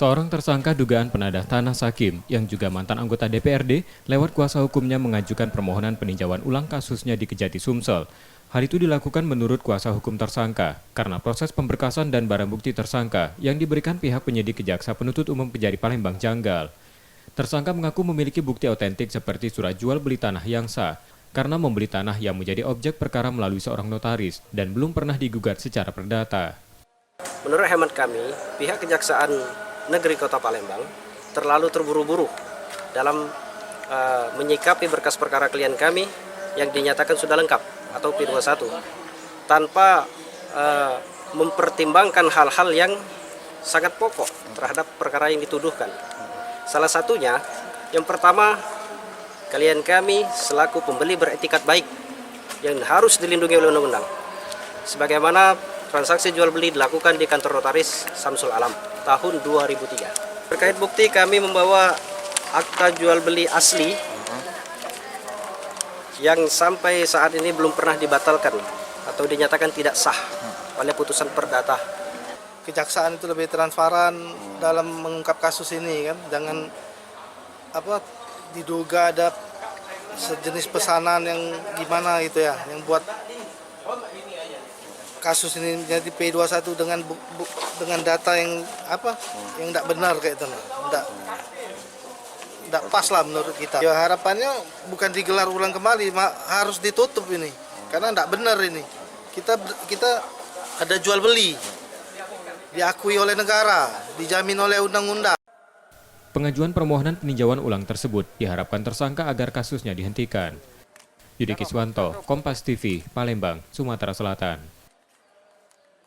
Seorang tersangka dugaan penadah tanah Sakim yang juga mantan anggota DPRD lewat kuasa hukumnya mengajukan permohonan peninjauan ulang kasusnya di Kejati Sumsel. Hal itu dilakukan menurut kuasa hukum tersangka karena proses pemberkasan dan barang bukti tersangka yang diberikan pihak penyidik Kejaksa Penuntut Umum Kejari Palembang janggal. Tersangka mengaku memiliki bukti otentik seperti surat jual beli tanah yang sah karena membeli tanah yang menjadi objek perkara melalui seorang notaris dan belum pernah digugat secara perdata. Menurut hemat kami, pihak Kejaksaan Negeri Kota Palembang terlalu terburu-buru dalam menyikapi berkas perkara klien kami yang dinyatakan sudah lengkap atau P21 tanpa mempertimbangkan hal-hal yang sangat pokok terhadap perkara yang dituduhkan. Salah satunya, yang pertama, klien kami selaku pembeli beretikat baik yang harus dilindungi oleh undang-undang. Sebagaimana transaksi jual beli dilakukan di kantor notaris Samsul Alam tahun 2003. Terkait bukti, kami membawa akta jual beli asli yang sampai saat ini belum pernah dibatalkan atau dinyatakan tidak sah oleh putusan perdata. Kejaksaan itu lebih transparan dalam mengungkap kasus ini kan, jangan diduga ada sejenis pesanan yang gimana gitu ya, yang buat kasus ini jadi P21 dengan data yang yang tidak benar kayak itu, tidak pas lah menurut kita. Ya harapannya bukan digelar ulang kembali, harus ditutup ini karena tidak benar ini. Kita ada jual beli, diakui oleh negara, dijamin oleh undang-undang. Pengajuan permohonan peninjauan ulang tersebut diharapkan tersangka agar kasusnya dihentikan. Yudi Kiswanto, Kompas TV, Palembang, Sumatera Selatan.